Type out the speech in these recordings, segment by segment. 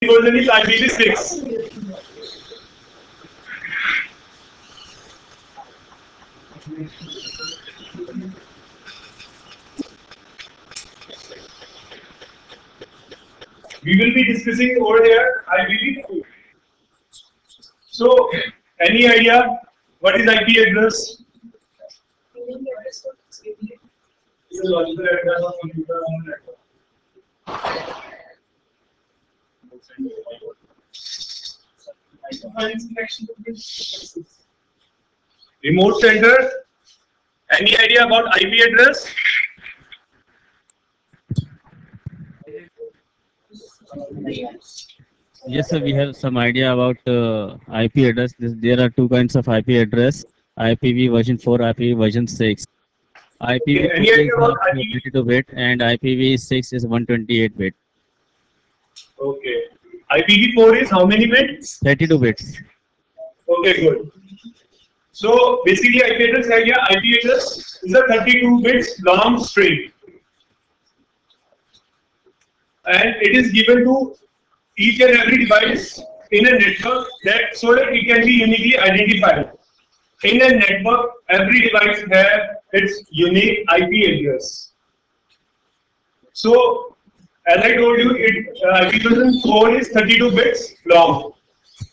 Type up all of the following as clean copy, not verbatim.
version is IPv6. We will be discussing over here IPv4. So, any idea what is IP address? It's a logical address of computer on the network. Remote center. Any idea about IP address? Yes, sir. We have some idea about IP address. There are two kinds of IP address: IPv version 4, IPv version 6. IPv4 Any idea about is 32-bit and IPv6 is 128-bit. Okay. IPv4 is how many bits? 32 bits. Okay, good. So basically, IP address है क्या? IP address is a 32 bits long string, and it is given to each and every device in a network that so that it can be uniquely identified. In a network, every device has its unique IP address. So, as I told you, IPv4 is 32 bits long,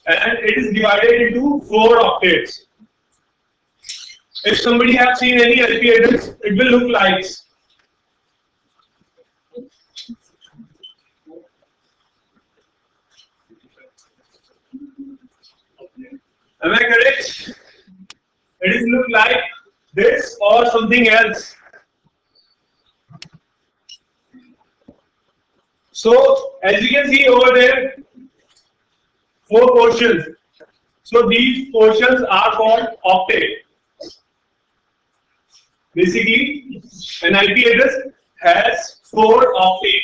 and it is divided into 4 octets. If somebody has seen any IP address, it will look like. Am I correct? It is look like this or something else. So, as you can see over there, 4 portions. So, these portions are called octet. Basically, an IP address has 4 octets.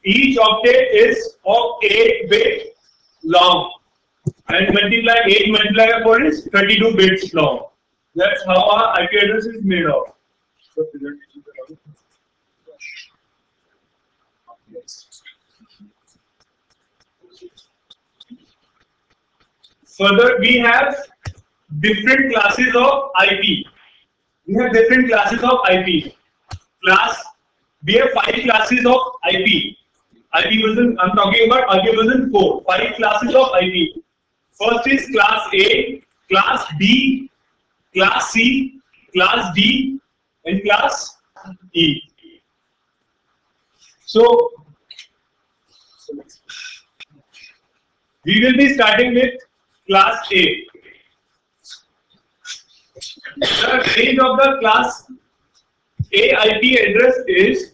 Each octet is of 8 bits long. And multiply 8 multiplied by 4 is 32 bits long. That's how our IP address is made of. Further, we have different classes of IP. We have different classes of IP. We have 5 classes of IP. IP version, I'm talking about IP version 4. 5 classes of IP. First is class A, class B, class C, class D, and class E. So, we will be starting with class A. The range of the class A IP address is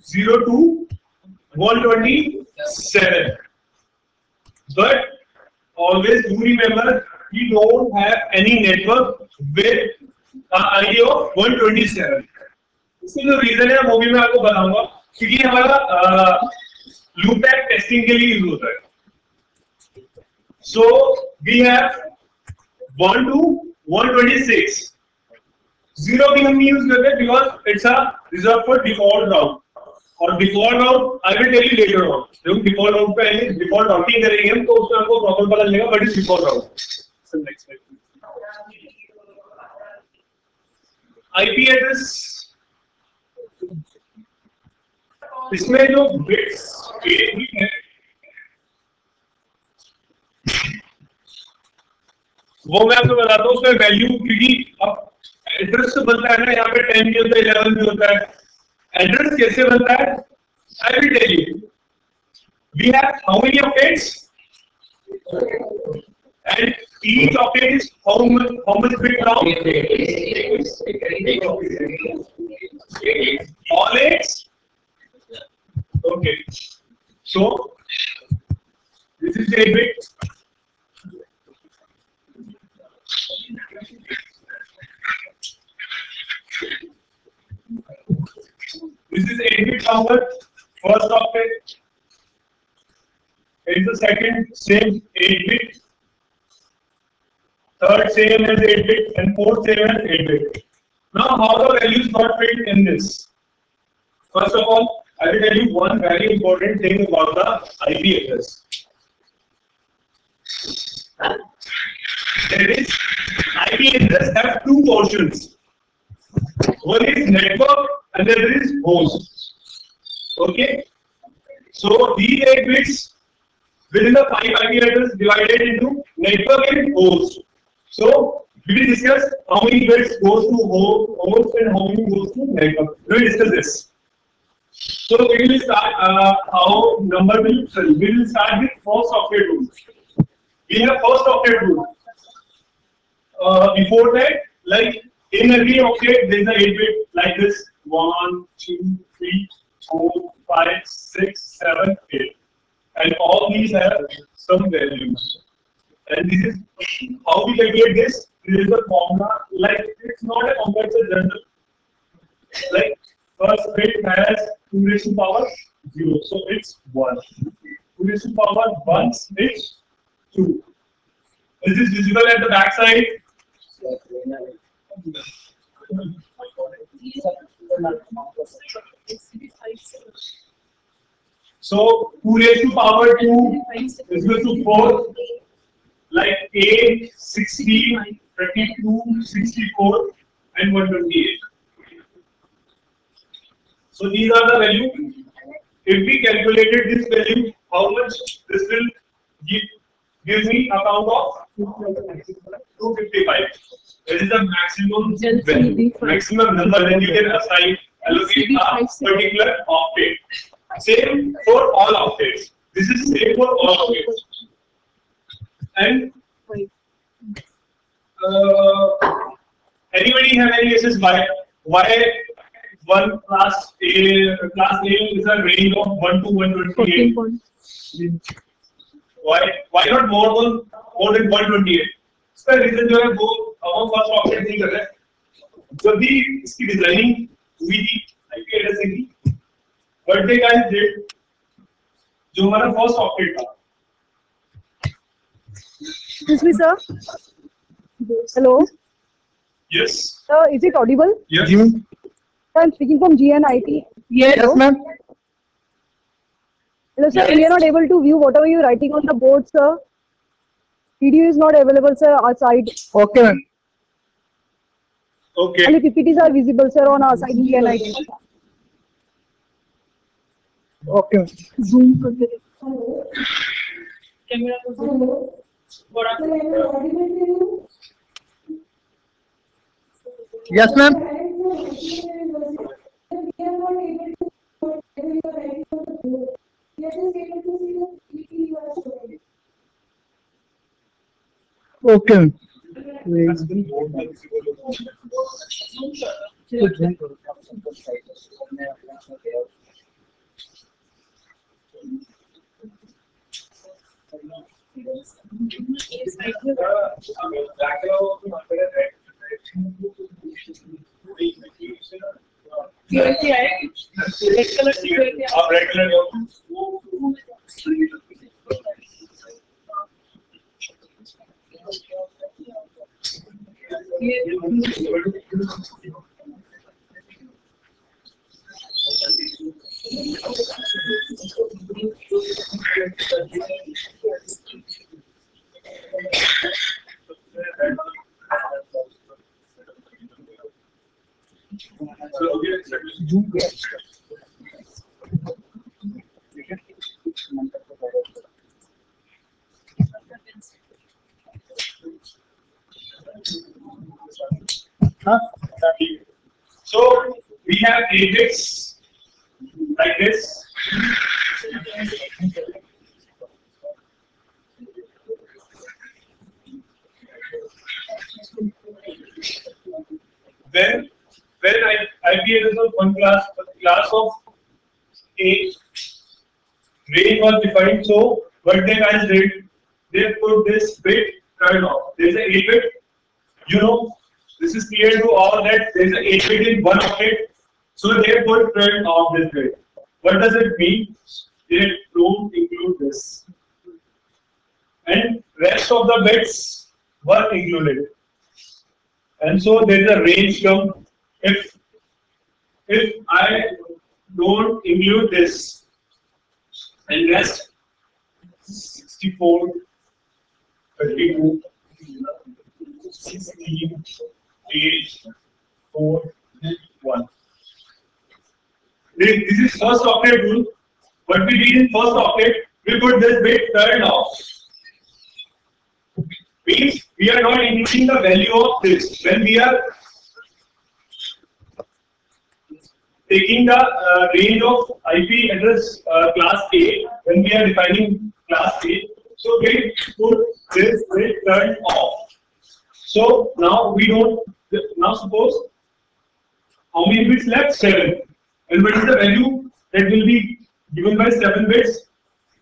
0 to 127. But always do remember, we don't have any network with an ID of 127. इसका जो reason है वो भी मैं आपको बताऊंगा, क्योंकि हमारा लूप बैक टेस्टिंग के लिए यूज होता है. So we have 1 to 126. 0 भी हम यूज करते हैं because it's a reserved for default route. और default route I will tell you later on. जब डिफॉल्ट राउट पे आएंगे, डिफॉल्ट राउटिंग करेंगे हम, तो उसमें आपको प्रॉपर पता चलेगा what is default route. IP address, इसमें जो बिट्स है वो मैं आपको बताता हूँ. उसमें वैल्यू, क्योंकि अब एड्रेस तो बनता है ना, यहाँ पे 10 भी होता है, 11 भी होता है. Address कैसे बनता है? I will tell you. We have how many octets? And each octet is how much bit long? All 8. Okay. So this is 8 bit. This is 8-bit number, first octet. It is the second, same 8-bit. Third, same as 8-bit, and fourth, same as 8-bit. Now, how the values got filled in this? First of all, I will tell you one very important thing about the IP address. There is IP address have two portions. One is network and the other is host. Okay. So these 8 bits within the 5 IP address divided into network and host. So we will discuss how many bits goes to host and how many goes to network. We will discuss this. So we will start we will start with first octet rule. We have first octet rule. Before that, like in every octet, there is an 8-bit like this: 1, 2, 3, 4, 5, 6, 7, 8, and all these have some values. And this is how we calculate this. This is a formula. Like it's not a complex general. Like first bit has 2 raised to power 0, so it's 1. 2 raised to power 1 is 2. Is this visible at the back side? So 2 raised to power 2 is equal to 4, like 8, 16, 32, 64, and 128. So these are the values. If we calculated this value, how much this will give me a count of 255. This is the maximum value, maximum number that you can allocate a particular octet. Same for all octets. This is same for all octets. And anybody have any guesses why one class A is a range of 1 to 128? Why not more than 128? इसका reason जो है वो हम first octet नहीं कर रहे. जब भी इसकी डिजाइनिंग हुई थी IP address की, what they guys did, जो हमारा first octet था. Excuse me, sir. Hello. Yes. Sir, is it audible? Yes. Sir, I'm speaking from GNIT. Yes, ma'am. Hello, sir. Yes. We are not able to view whatever you're writing on the board, sir. PDF is not available, sir, outside. Okay, ma'am. Okay. Only PPTs are visible, sir, on our side GNIT. Okay. Zoom करके Camera को zoom बड़ा. Yes, ma'am. Okay. So we have 8 bits like this. When IP address of one class of A range was defined, so what they guys did, they put this bit right off. There is an 8-bit. You know, this is clear to all that there is an 8-bit in one octet. So they put print of this bit. What does it mean? They don't include this, and rest of the bits were included. And so there is a range term. If I don't include this, and rest 64, 32, 16, 8, 4, 1. This is first octet rule. What we did in first octet, we put this bit turned off. Means we are not including the value of this. When we are taking the range of IP address class A, when we are defining class A, so we put this bit turned off. So now we don't, now suppose how many bits left? 7. And what is the value that will be given by 7 bits?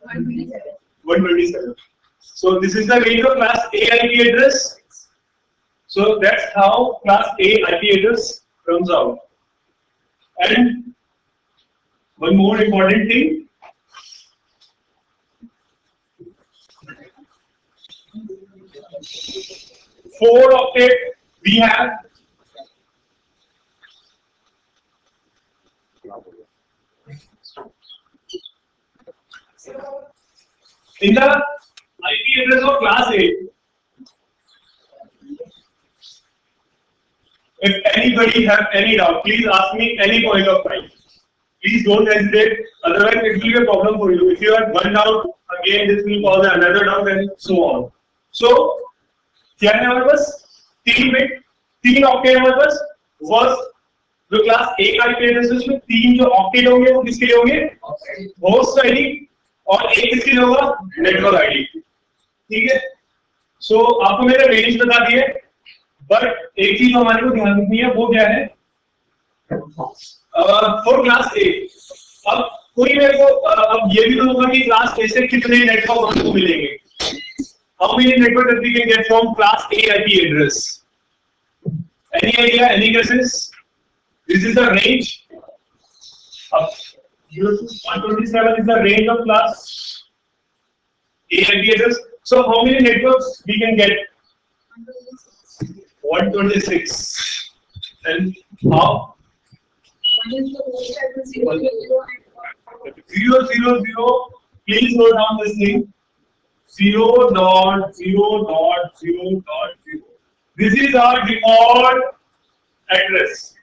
127. So this is the range of class A IP address. So that's how class A IP address comes out. And one more important thing. Four octet we have. In the IP address of class A, if anybody have any doubt, please ask me any point of time. Please don't hesitate, otherwise it will be a problem for you. If you have one doubt, again this will cause another doubt and so on. So, क्या है हमारे पास 3 bit 3 octet हमारे पास first जो class A का IP address है उसमें 3 जो octet होंगे वो किसके लिए होंगे होस्ट आईडी और एक किसके लिए होगा नेटवर्क आईडी. ठीक है. सो आपको मेरे रेंज बता दिए, बट एक चीज हमारे को ध्यान रखनी है वो क्या है फॉर क्लास A. अब कोई मेरे को अब ये भी तो होगा कि क्लास A से कितने नेटवर्क हमको मिलेंगे. How many network that we can get from class A IP address? Any idea? Any guesses? This is the range. 0 to 127 is the range of class A IP address. So how many networks we can get? 126. And how? 000. Please note down this thing. 0.0.0.0. This is our default address.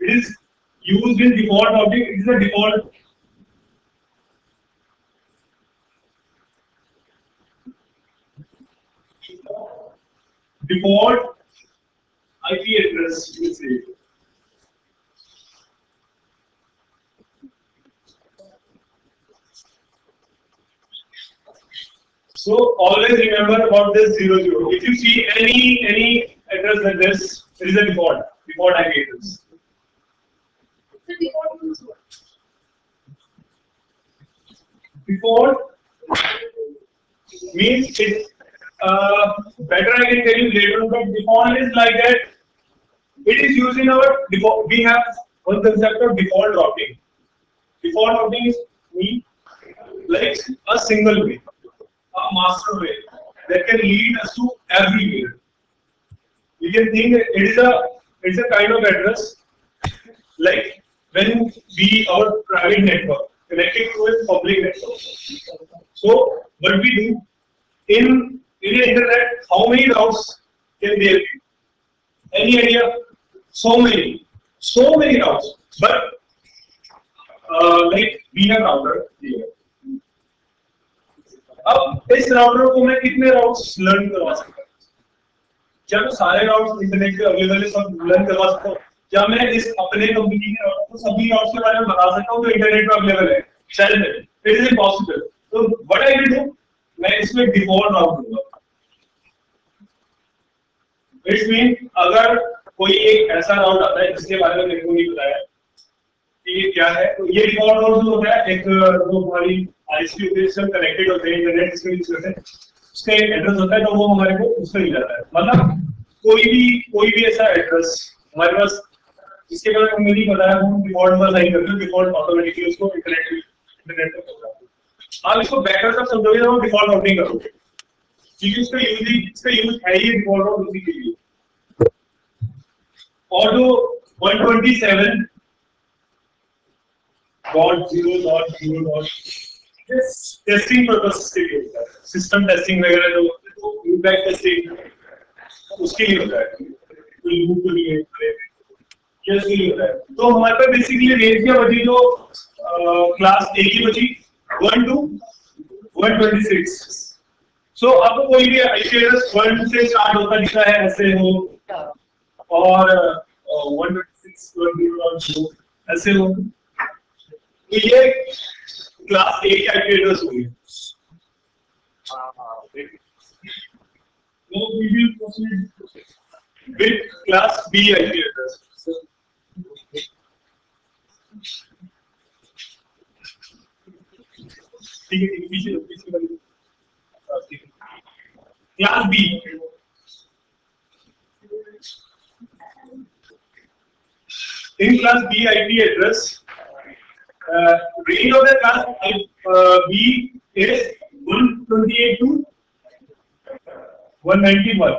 It is used in default object. It is a default. Default IP address, you will say. So always remember about this 00. If you see any address like this, it is a default IP address. Default means it's better I can tell you later, but default is like that. It is used in our default. We have one concept of default routing. Default routing is like a single way. A master way that can lead us to everywhere. You can think it's a kind of address like when we our private network connecting to a public network. So what we do in the internet, how many routes can there be? Any idea? So many routes. But like we have router here. अब इस router को मैं कितने routes learn करवा सकता हूँ? क्या मैं सारे राउट्स इंटरनेट पे अवेलेबल है सब लर्न करवा सकता हूँ? क्या मैं इस अपने कंपनी के राउटर को सभी राउट्स के बारे में बता सकता हूँ जो इंटरनेट पे अवेलेबल है? शायद नहीं. It is impossible. तो व्हाट आई विल डू, मैं इसमें डिफॉल्ट राउट दूंगा. इट्स मीन अगर कोई एक ऐसा राउट आता है जिसके बारे में मेरे को नहीं बताया कि ये क्या है, तो ये डिफॉल्ट राउट जो होता है एक जो हमारी आईएसपी ऑपरेशन कनेक्टेड होते हैं इंटरनेट इसमें यूज करते हैं, उसका एक एड्रेस होता है तो वो हमारे को उससे मिल जाता है. मतलब कोई भी ऐसा एड्रेस हमारे पास जिसके बारे में हमें नहीं पता है, हम डिफॉल्ट पर साइन करते हैं, डिफॉल्ट ऑटोमेटिकली उसको इंटरनेट पे पहुंचाते हैं. आप इसको बैकअप तक समझोगे तो डिफॉल्ट राउटिंग करोगे क्योंकि इसका यूज है ही डिफॉल्ट राउट उसी के लिए. और जो 127 .0.0. टेस्टिंग पर्पस के लिए होता है, सिस्टम टेस्टिंग वगैरह जो इम्पैक्ट टेस्टिंग उसके लिए होता है, कोई लूप के लिए ये उसके लिए होता है। तो हमारे पास बेसिकली रेंज क्या बची जो क्लास ए की बची 1 to 126। सो अब कोई भी आईपी एड्रेस 1 से स्टार्ट होता दिखा है ऐसे हो और 126 ऐसे हो, तो ये क्लास ए की आईपी एड्रेस होगी। No, we will proceed with class B IP address. ठीक है, पीछे वाली class B। In class B IP address, range of the class B is 128 to 191.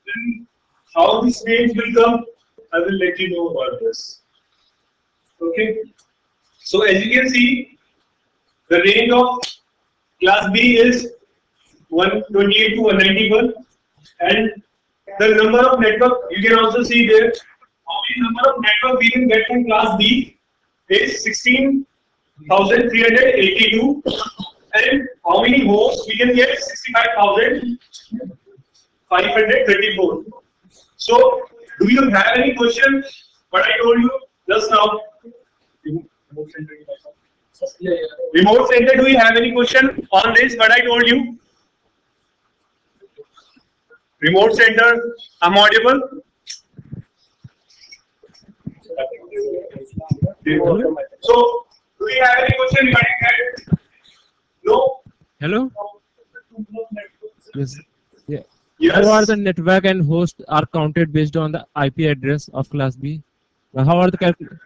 Then how this range will come, I will let you know about this. Okay. So as you can see, the range of class B is 128 to 191, and the number of network you can also see there. How many number of network we can get from class B is 16,382, and how many hosts we can get 65,534. So, do you have any question? What I told you just now. Remote center. Do you have any question on this? What I told you? Remote center. I'm audible. So, do you have any question regarding that? No. Hello. Yes. Yeah. Yes. How are the network and host are counted based on the IP address of class B? How are the calculated?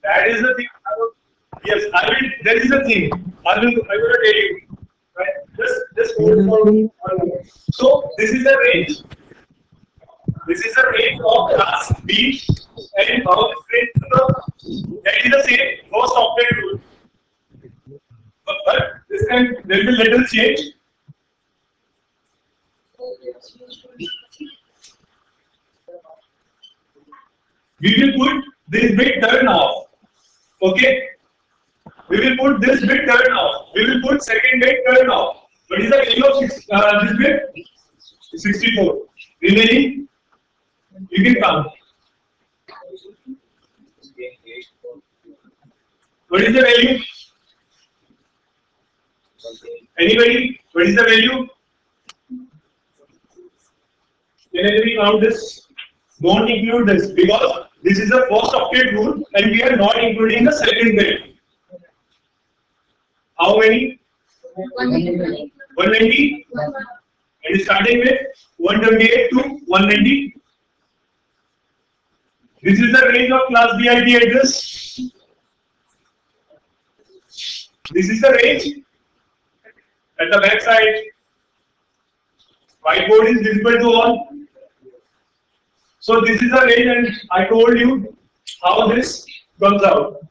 That is the thing. Yes, I will. There is a thing. I will tell you. Right? Just hold on. So this is the range. This is the range of class B, and how this range that is the same host opted rule. But this time there will be little change. We will put this bit turn off. Okay. We will put this bit turn off. We will put second bit turn off. What is the value of this bit? 64. Remaining, you can count. What is the value? Anybody? What is the value? Can anybody count this? Don't include this because this is the first octet rule and we are not including the second bit. How many? 190. 190? And starting with 128 to 190. This is the range of class B IP address. This is the range. At the back side, whiteboard is visible to all. So this is the range, and I told you how this comes out.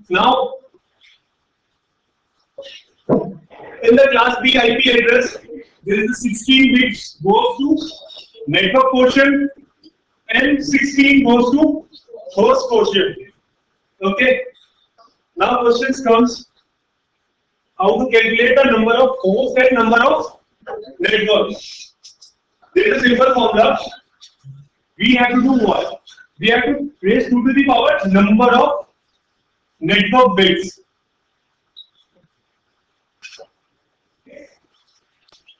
Now, in the class B IP address, there is a 16 bits goes to network portion and 16 goes to host portion. Okay. Now questions comes how to calculate the number of hosts and number of networks. There is a simple formula. We have to do what? We have to raise 2 to the power number of network bits.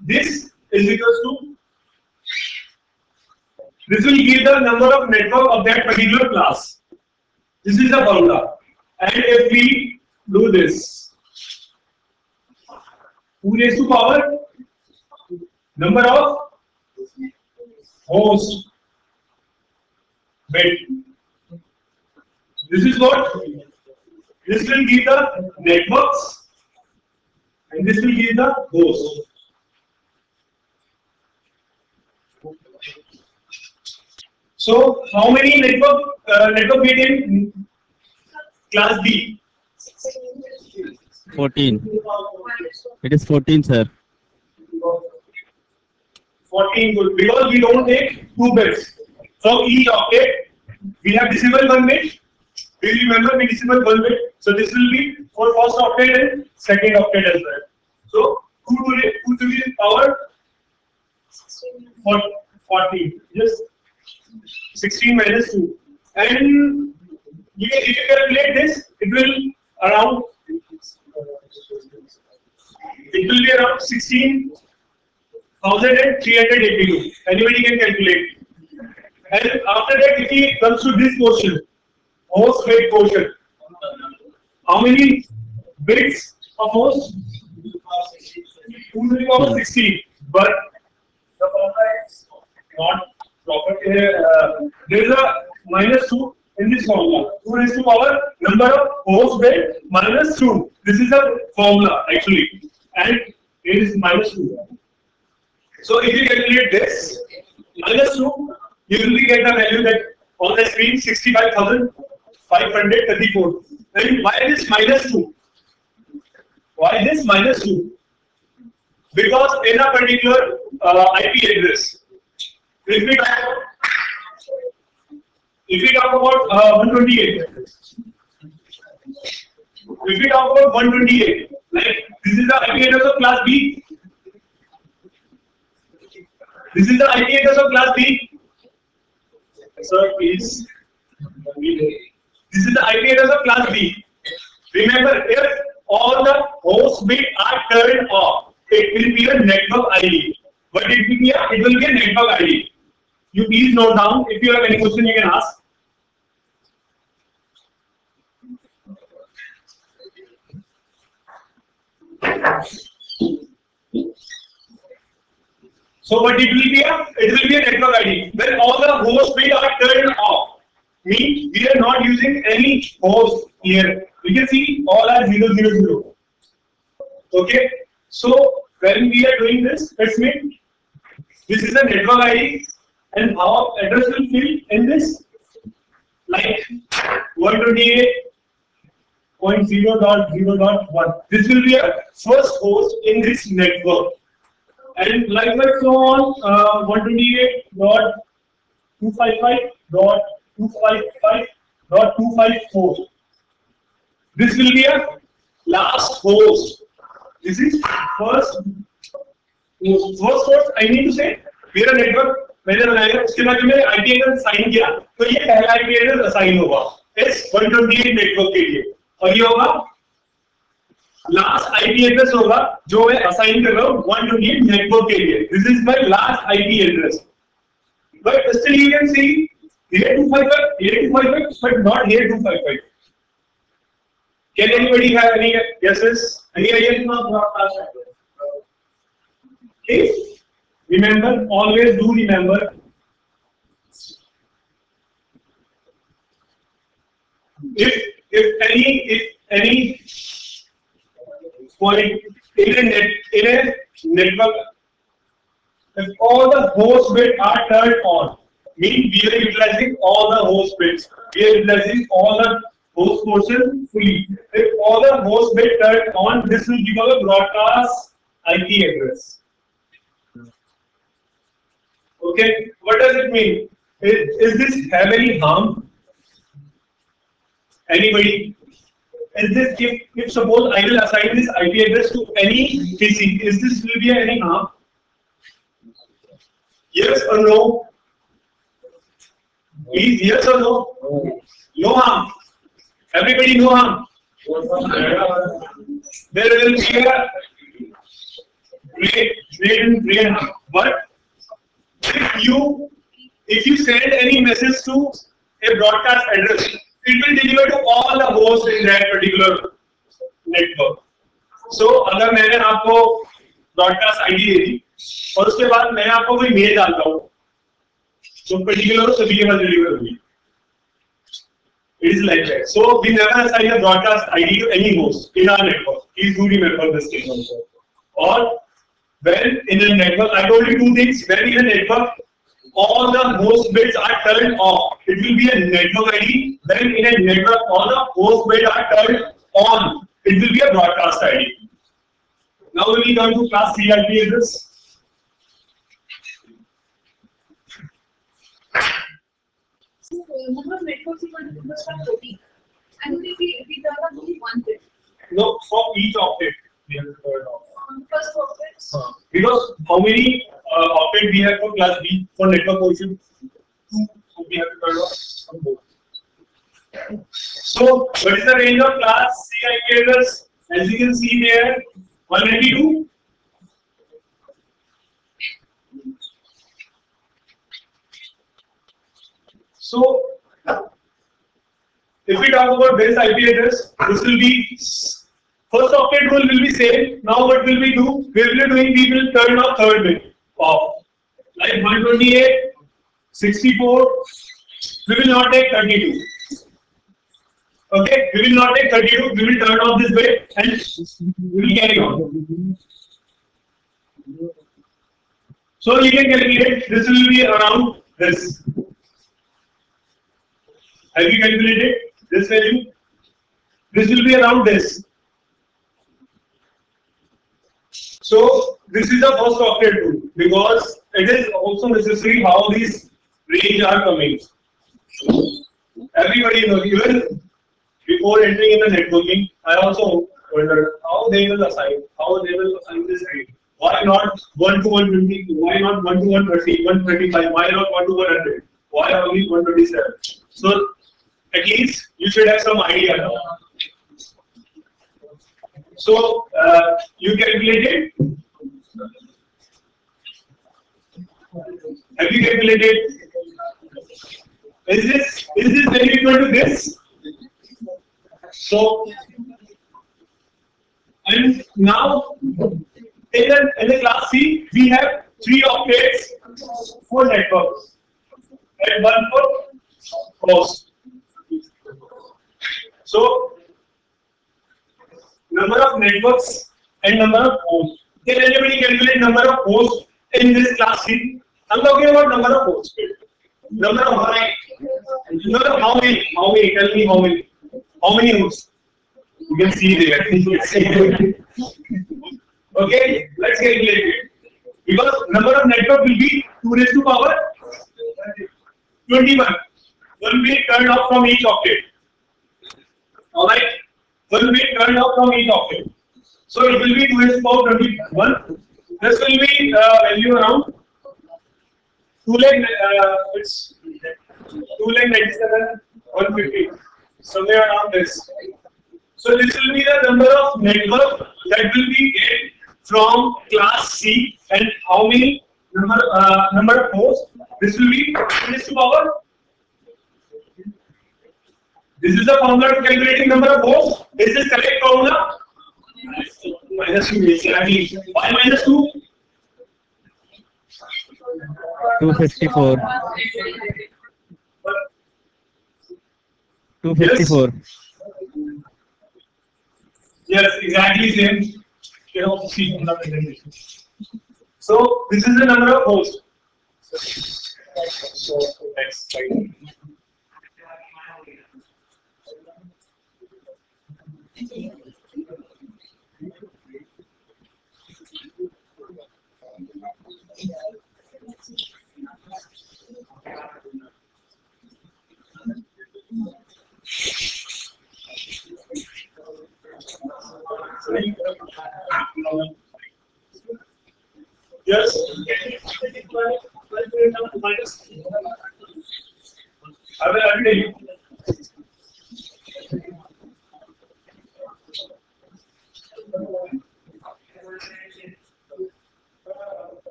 This is equals to, this will give the number of network of that particular class. This is the formula. And if we do this, 2 raised to power number of host bit. This is what? This will give the networks and this will give the host. So how many network bit in class B? 14. It is 14, sir. 14 good, because we don't take 2 bits. So each octet we have decimal 1 bit. We remember we decimal 1 bit. So this will be for first octet and second octet as well. So 2 to the power 40. Just 16 minus 2. And if you calculate this, it will be around 16,382. Anybody can calculate. And after that, if he comes to this portion, host bit portion, how many bits of host? 2 to the power 16. But the formula is not proper. There is a minus 2 in this formula. 2 raised to power number of host bit minus 2. This is a formula actually. And it is minus 2. So if you calculate this, minus 2, you will get the value that on the screen 65,534. And why this minus 2? Why this minus 2? Because in a particular IP address, if we talk about 128, like this is the IP address of class B. This is the IP address of class B. Sir, please. This is the IP address of class B. Remember, if all the host bits are turned off, it will be a network ID. But it will be a network ID. You please note down. If you have any question, you can ask. So what it will be a network ID. When all the host bits are turned off, means we are not using any host here. You can see all are 000. Okay. So when we are doing this, let's make this is a network ID, and our address will fill in this like 128.0.0.1. This will be a first host in this network. And likewise so on 128.255.255.254. This will be a last host. This is first host. I need to say मेरा network मैंने बनाया उसके बाद मैंने IP address assign किया तो ये पहला IP एड्रेस असाइन होगा इस 128 नेटवर्क के लिए और ये होगा लास्ट IP एड्रेस होगा जो मैं असाइन कर रहा हूँ 128 नेटवर्क के लिए. This is my last IP address. But still you can see here 255, but not here 255. Can anybody have any guesses? Any ideas? Okay. Remember, always do remember. If any point in a network, if all the host bits are turned on, means we are utilizing all the host bits. We are utilizing all the host portion fully. If all the host bits turned on, this will become a broadcast IP address. Okay, what does it mean? Is this have any harm? Anybody? Is this if suppose I will assign this IP address to any PC, is this will be any harm? Yes or no? Please, yes or no? No harm. Everybody no harm. There will be a great harm. But if you send any message to a broadcast address, it will deliver to all the hosts in that particular network. So अगर मैंने आपको broadcast ID दे दी और उसके बाद मैं आपको कोई mail डालता हूँ तो particular सभी के पास deliver होगी. It is like that. So we never assign a broadcast ID to any host in our network. Please do remember this thing also. Or when in a network, I told you two things. When in a network, all the host bits are turned off. It will be a network ID. Then in a network, all the host bits are turned on. It will be a broadcast ID. Now when we come to class C IP address. So number of networks equal to numbers from 40. And only we turn on only one bit. No, for each octet we have to turn off. On the first octet. Because how many octet we have for class B for network portion? 2. So we have to turn off on both. So what is the range of class C IP address? As you can see there, 192. So if we talk about this IP address, this will be first octet will be same. Now what will we do? We will turn off third bit off. Like 128, 64. We will not take 32. Okay, we will not take 32. We will turn off this bit and we will carry on. So you can calculate. This will be around this. Have you calculated this value? This will be around this. So this is the first octet rule because it is also necessary how these range are coming. Everybody knows, even before entering in the networking, I also wondered how they will assign this range. Why not 1 to 120? Why not 1 to 130, 135? Why not 1 to 100? Why only 127? So at least you should have some idea now. So you calculated. Have you calculated? Is this value equal to this? So and now in the class C we have 3 octets for networks and 1 for host. So number of networks and number of hosts. Can anybody calculate number of hosts in this class C? I'm talking about number of hosts. Number of how many? Tell me how many? How many hosts? You can see there. Okay, let's calculate it. Because number of network will be 2 raised to power 21. One bit turned off from each octet. Alright, one bit turned off from each octet. So it will be 2 raised to power 21. This will be value around 297, 150, somewhere around this. So this will be the number of network that will be get from class C and how many number of hosts. This will be 2 raised to power. This is the formula to calculating number of hosts. Is this correct formula? -2 exactly. Why -2? 254. 254. Yes, exactly same. You can also see from the presentation. So this is the number of hosts. So next slide. Yes. I will tell you.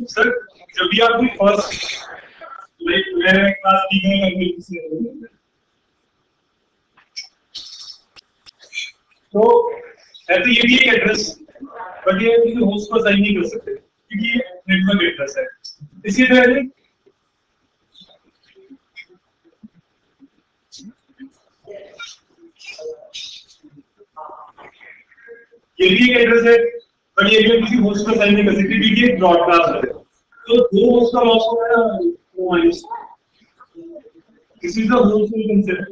Sir, जब भी आप first मैं class दी गई तो ऐसे ये भी एक एड्रेस बट ये किसी होस्ट को असाइन नहीं कर सकते क्योंकि ये नेटवर्क एड्रेस है। इसी तरह से ये भी एक एड्रेस है बट ये भी किसी होस्ट को असाइन नहीं कर सकते क्योंकि ये ब्रॉडकास्ट है। तो दो होस्ट का लॉस हो गया वो minus. This is the whole full concept,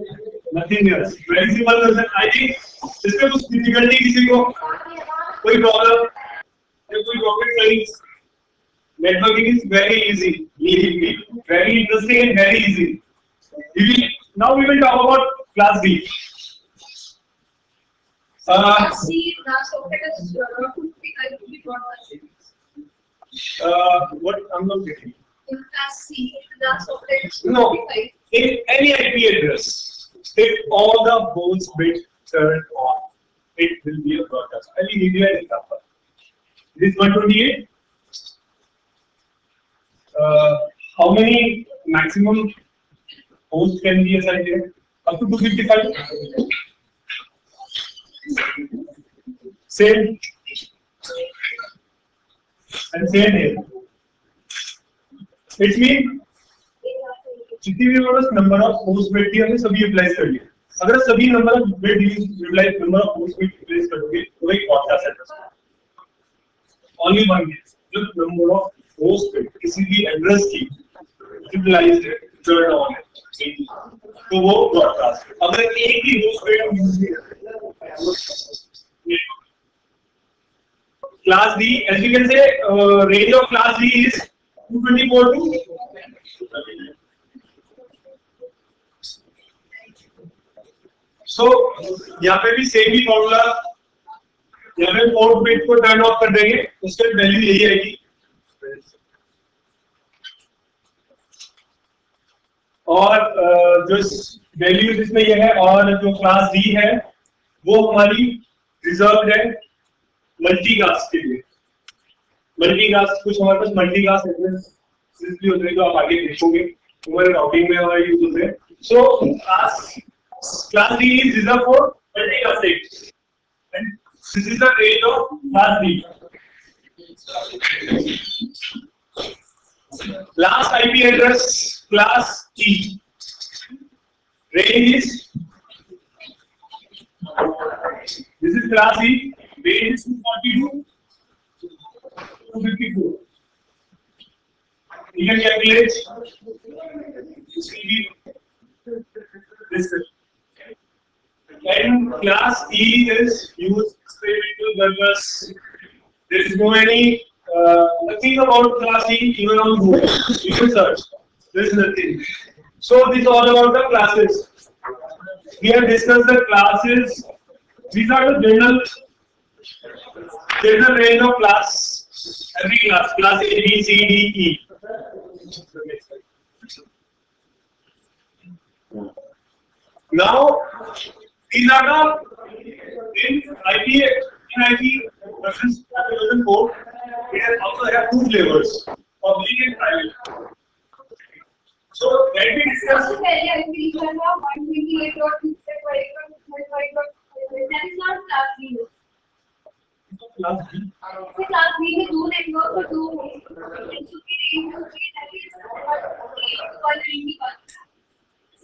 nothing else. Very simple concept. I think इसमें कुछ difficulty किसी को कोई problem कोई rocket science networking is very easy, believe me, very interesting and very easy. Now we will talk about class B. Class C, class socket is not to be broadcasted. What I'm not getting. In class C, class socket is No. In any IP address, if all the host bits turn on, it will be a broadcast. I will give you an example. This 128. How many maximum hosts can be assigned here? Up to 255. Same. And same here. It means जितनी भी हमारे पास number of host bit थी हमने सभी utilize कर लिए। अगर सभी number of bit utilize number of host bit utilize करोगे तो एक broadcast address only one case जब नंबर ऑफ होस्ट बिट किसी भी एड्रेस की यूटिलाइज्ड है टर्न ऑन है तो वो ब्रॉडकास्ट। अगर एक ही होस्ट बिट हम यूज नहीं class D as you can say range of class D is 224 to so यहाँ पे भी सेम ही फॉर्मूला, यहाँ पे पोर्ट बिट को टर्न ऑफ कर देंगे उसके वैल्यू यही आएगी और जो वैल्यू जिसमें ये है और जो क्लास डी है वो हमारी रिजर्व है मल्टीकास्ट के लिए। मल्टीकास्ट कुछ हमारे पास मल्टीकास्ट एड्रेस भी होते हैं जो आप आगे देखोगे हमारे राउटिंग में हमारे यूज होते हैं। सो Class D is reserved for multicast, and this is the range of class D. Last IP address, class E. Range is this is class E. Range is 242 to 254. You can calculate. This will be this. And class E is used experimental purpose. There is no any nothing about class E even on Google. You can search. There is nothing. So this is all about the classes. We have discussed the classes. These are the general range of class. Every class, class A, B, C, D, E. Now. These are the in IP version 4. We also have two flavors, public and private. So let me discuss. That is not class B. Class B. Class B में दो network और दो host that is 191.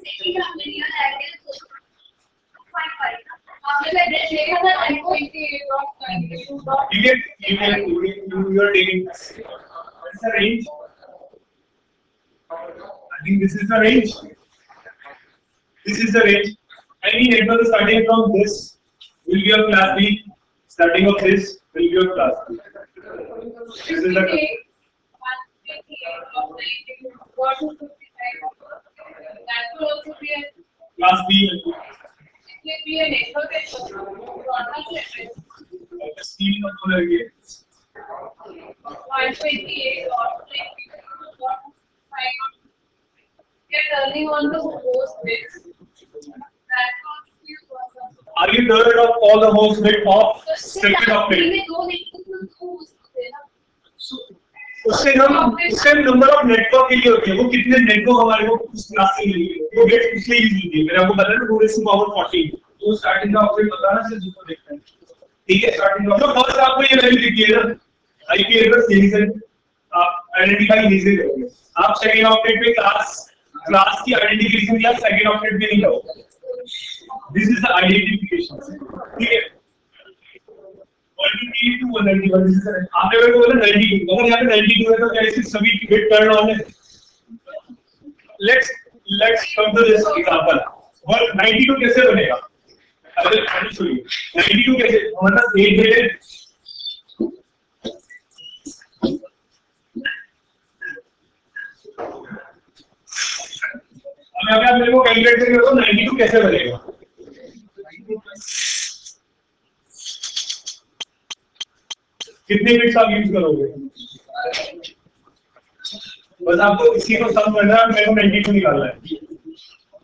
Second हमने लिया Airtel you are taking what's the range? I think this is the range. This is the range. Any network starting from this will be of class B. Starting of this will be of class B. This is the class B. It be a network broadcast address. Stealing of all again. 128 or 5. We are turning on the host bits. That constitutes one. Are you tired of all the host bit of second of bit? उससे हम number of network के लिए होती है वो कितने network हमारे को उस क्लास से मिलेंगे वो गेट इसलिए यूज होती है। मैंने आपको बताया ना 2^14 तो स्टार्टिंग का आपको बताना से जो देखते हैं ठीक है। स्टार्टिंग का तो फर्स्ट आपको ये वैल्यू दिखी है ना आईपी एड्रेस यही से आप आइडेंटिफाई इजी करोगे। आप सेकंड ऑक्टेट पे क्लास की आइडेंटिफिकेशन या सेकंड ऑक्टेट पे नहीं करोगे। दिस इज द आइडेंटिफिकेशन ठीक है। 92 191 दिस इज करेक्ट। आपने मेरे को बोला 92, अगर यहाँ पे 92 है तो क्या इसकी सभी बिट टर्न ऑन है? Let's come to this example. और 92 कैसे बनेगा? अरे सॉरी 92 कैसे, मतलब 8 बिट है। अब अगर आप मेरे को कैलकुलेट करके बताओ 92 कैसे बनेगा? कितने बिट्स आप यूज करोगे? बस आपको इसी को सम करना है, मेरे को 92 निकालना है।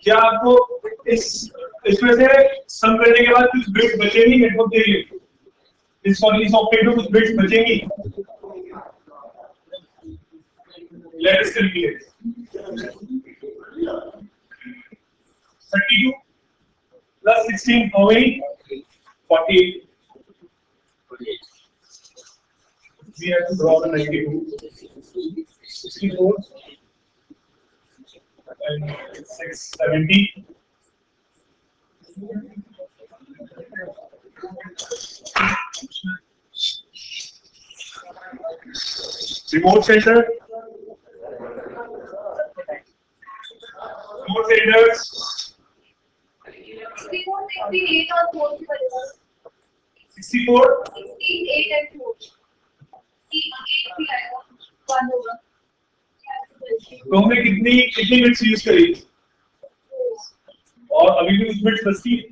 क्या आपको इसमें से सम करने के बाद कुछ बिट्स बचेंगी नेटवर्क के लिए? इस ऑक्टेट में कुछ बिट्स बचेंगी? Let us calculate. 32 plus 16 how many? 48. We have to draw the 92. 64 and 670. Remote center. Remote centers. 64, 68 और 4 की वजह से 64 68 and 4 8 भी आएगा 1 होगा। तो हमने कितनी बिट्स यूज करी और अभी भी कुछ बिट्स बचती है,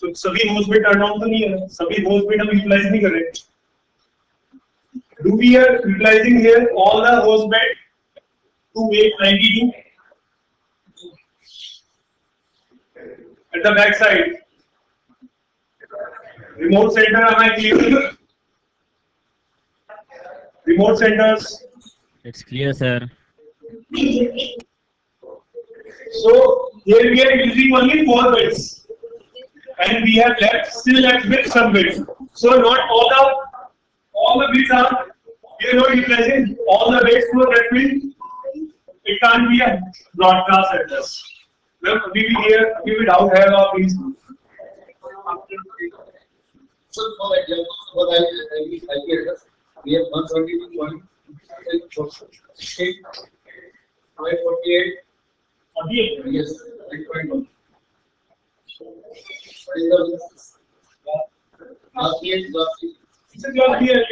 तो सभी होस्ट बिट टर्न ऑन तो नहीं है, सभी होस्ट बिट हम यूटिलाइज नहीं कर रहे। Do we are utilizing here all the host bit to make 92 at the back side? Remote center, am I clear? Remote centers. It's clear, sir. So here we are using only 4 bits, and we have still left with some bits. So not all the bits are, we are not utilizing all the bits for that bit. It can't be a broadcast address. Well, we will here, we will doubt have our please. So for example, for IP address, we have 172.548. 48. Yes, 8.1. What is the last year? This is your here.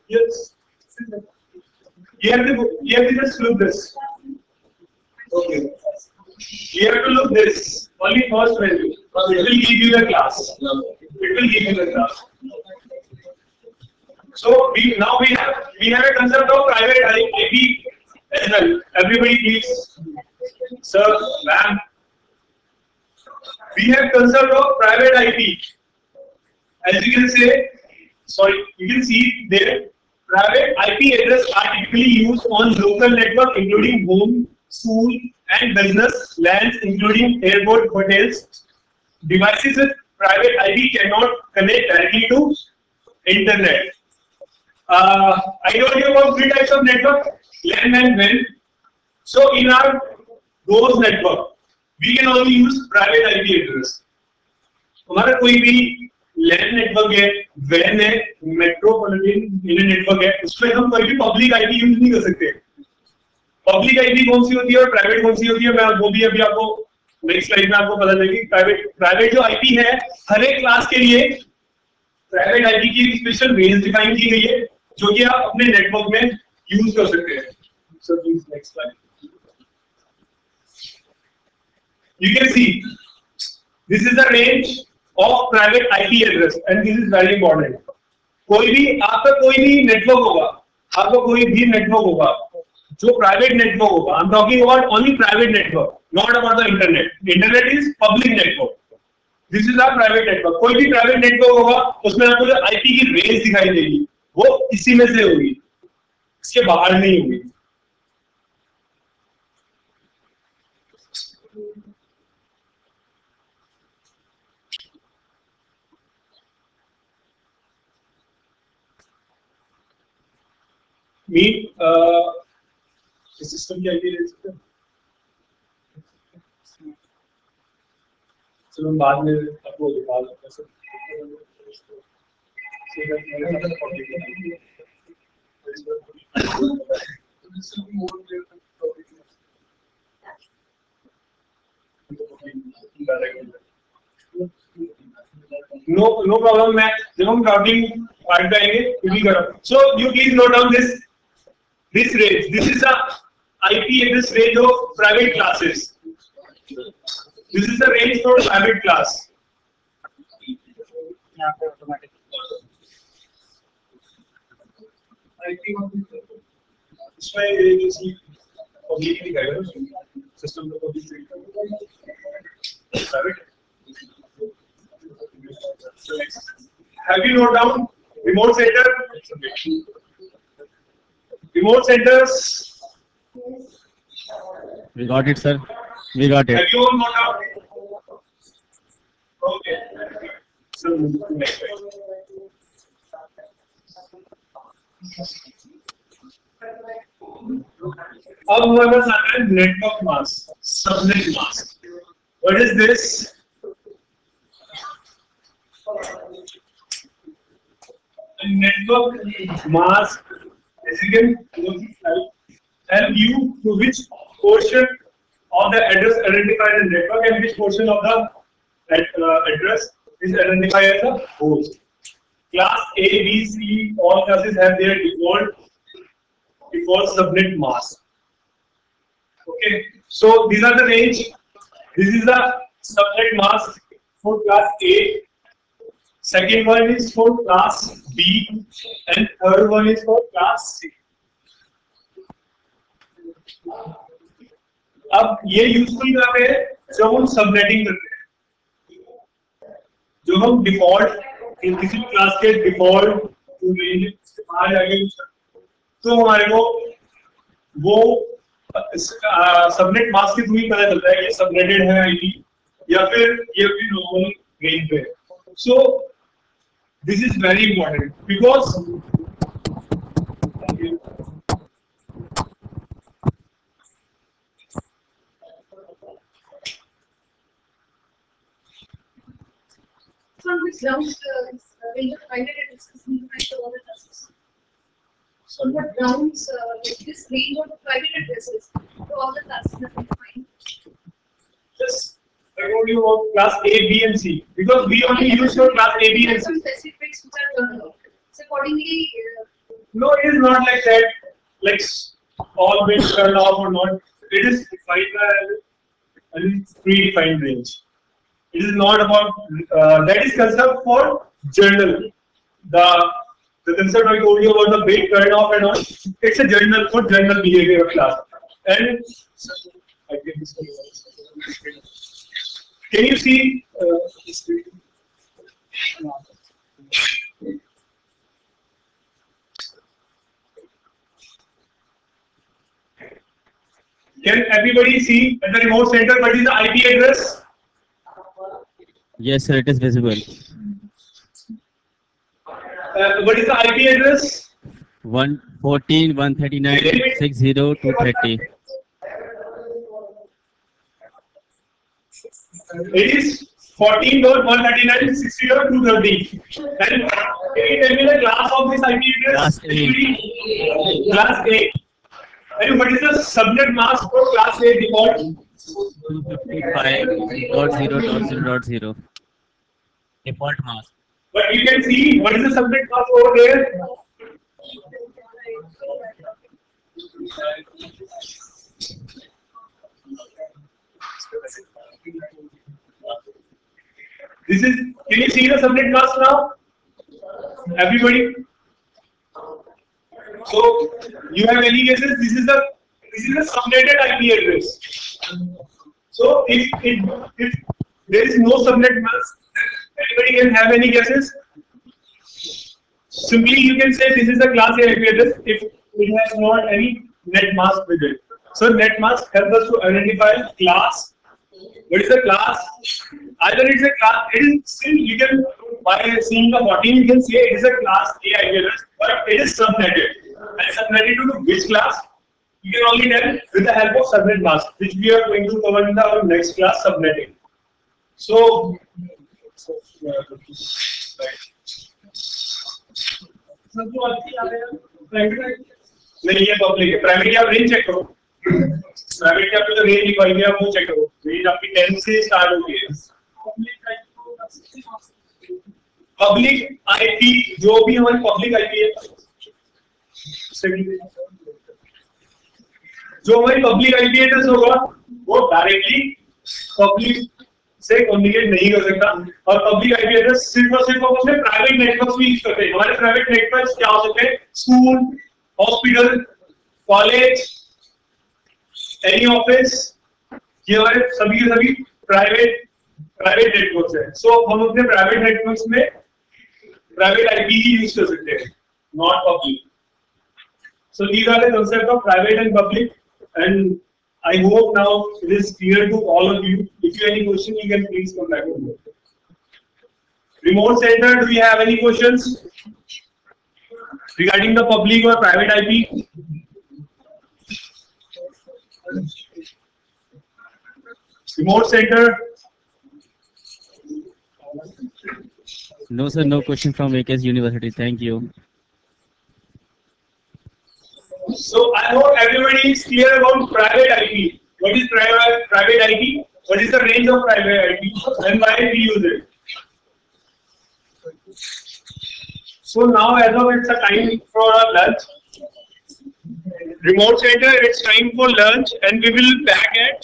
Yes. You have to just look this. Okay. You have to look this. Only first value. It will give you the class. It will give you the class. So now we have a concept of private IP as well. Everybody please. Sir, ma'am. We have concept of private IP. As you can say, sorry, you can see there. Private IP address are typically used on local network, including home, school, and business LANs, including airport, hotels. Devices with private IP cannot connect directly to internet. I told you about 3 types of network: LAN and WAN. So in our those network, we can only use private IP address. हमारा कोई भी LAN network है, WAN है, metropolitan area network है, उसमें हम कोई भी पब्लिक आईपी यूज नहीं कर सकते। पब्लिक आईपी कौन सी होती है और प्राइवेट कौन सी होती है, मैं वो भी अभी आपको नेक्स्ट स्लाइड में आपको पता चलेगी। प्राइवेट जो आईपी है, हर एक क्लास के लिए प्राइवेट आईपी की एक स्पेशल रेंज डिफाइन की गई है, जो कि आप अपने नेटवर्क में यूज कर सकते हैं। So please next slide. You can see this is the range of private IP address and this is very important. कोई भी आपका कोई भी नेटवर्क होगा, आपका कोई भी नेटवर्क होगा जो प्राइवेट नेटवर्क होगा, I am talking about only private network, not about the internet. Internet is public network, this is a private network. कोई भी प्राइवेट नेटवर्क होगा उसमें आपको जो आईपी की रेंज दिखाई देगी वो इसी में से होगी, इसके बाहर नहीं होगी। सिस्टम की आईपी ले सकते हैं, चलो बाद में आपको दिखा दूंगा। No problem, मैं जब हम routing part पे आएंगे क्योंकि करो. So you please note down this range. This is the IP address range of private classes. This is the range for private class. यहाँ पे automatic. इसमें ये सी पब्लिक दिखाएगा ना सिस्टम को public private. Have you noted down remote center? Remote centers. We got it, sir. We got it. Have you all noted down? Okay. So next slide. अब हमारे पास आता है network mask, subnet mask. What is this? A network mask is again help you to which portion of the address identified as network and which portion of the address is identified as a host. Class A, B, C, all classes have their default subnet mask. Okay, so these are the range. This is the subnet mask for class A. Second one is for class B, and third one is for class C. अब ये useful कहाँ पे है जब हम subnetting करते हैं, जो हम डिफॉल्ट किसी क्लास के डिफॉल्ट रेंज से बाहर जाके तो हमारे को वो सबनेट मास्क के थ्रू ही पता चलता है कि सबनेटेड है आईडी या फिर ये अपनी नॉर्मल रेंज पे. So this is very important because From which grounds range of private addresses minimize the other classes? So what grounds this range of private addresses to all the classes that we find? just I told you about class A, B, and C because we only use for class A, B, and C. Some specifics which are turned off. So accordingly, No, it is not like that. Like all bits turned off or not. It is defined as a predefined range. It is not about that is concept for journal. The concept I told you about the bit turn off and on. It's a journal for journal behavior of class. And I think this one. Can you see this screen? Can everybody see at the remote center what is the IP address? Yes, sir, it is visible. What is the IP address? 114.139.60.230. It is 14.139.60.230. And can you tell me the class of this IP address? Class A. Class A. And what is the subnet mask for class A default? 255.0.0.0. Default mask. But you can see what is the subnet mask over there. This is. Can you see the subnet mask now? Everybody. So you have any guesses? This is the subnetted IP address. So if there is no subnet mask, anybody can have any guesses? Simply you can say this is the class A IP address if it has not any net mask with it. So net mask helps us to identify class. What is the class? Either it's a class. It is still you can by seeing the 14 you can say it is a class A IP address, but it is subnetted. And subnetted to which class? You can only tell with the help of subnet mask, which we are going to cover in our next class, subnetting. So नहीं ये public है। Private की आप range check करो, private की आपको जो range निकाल गया वो चेक करो, रेंज आपकी 10 से स्टार्ट होगी है। पब्लिक आईपी जो भी हमारी पब्लिक आईपी है, जो हमारी पब्लिक आईपी एड्रेस होगा वो डायरेक्टली पब्लिक से कम्युनिकेट नहीं कर सकता, और पब्लिक आईपी एड्रेस सिर्फ और सिर्फ हम अपने प्राइवेट नेटवर्क में यूज करते हैं। हमारे प्राइवेट नेटवर्क क्या हो सकते हैं? School, hospital, college, any office, ये हमारे सभी के सभी प्राइवेट नेटवर्क्स है। सो हम अपने प्राइवेट नेटवर्क्स में प्राइवेट आईपी ही यूज कर सकते हैं, not public. So these are the concept of private and public, and I hope now it is clear to all of you. If you have any question, you can please come back to me. Remote center, do you have any questions regarding the public or private IP? Remote center. No sir, no question from AKS University. Thank you. So I hope everybody is clear about private IP. What is private IP? What is the range of private IP and why we use it? So now as of it's a time for lunch. Remote center, it's time for lunch and we will back at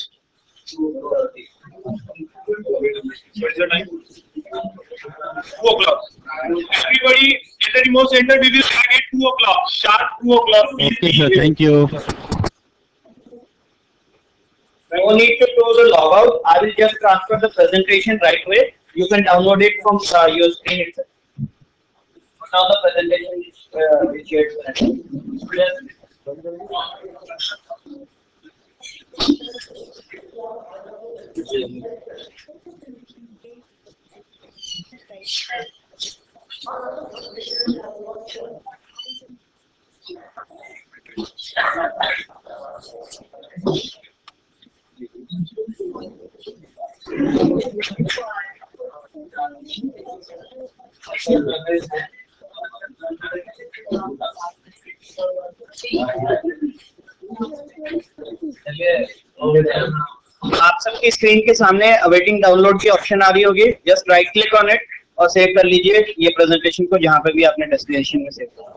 what is the time? 2 o'clock. Everybody at the remote center, we will back at 2 o'clock. Sharp 2 o'clock. Okay sir, thank you. No need to close the logout. I will just transfer the presentation right away. You can download it from your screen itself. Now the presentation is shared. आप सबकी screen के सामने awaiting download की option आ रही होगी, just right click on it और save कर लीजिए ये प्रेजेंटेशन को जहां पे भी आपने डेस्टिनेशन में सेव किया।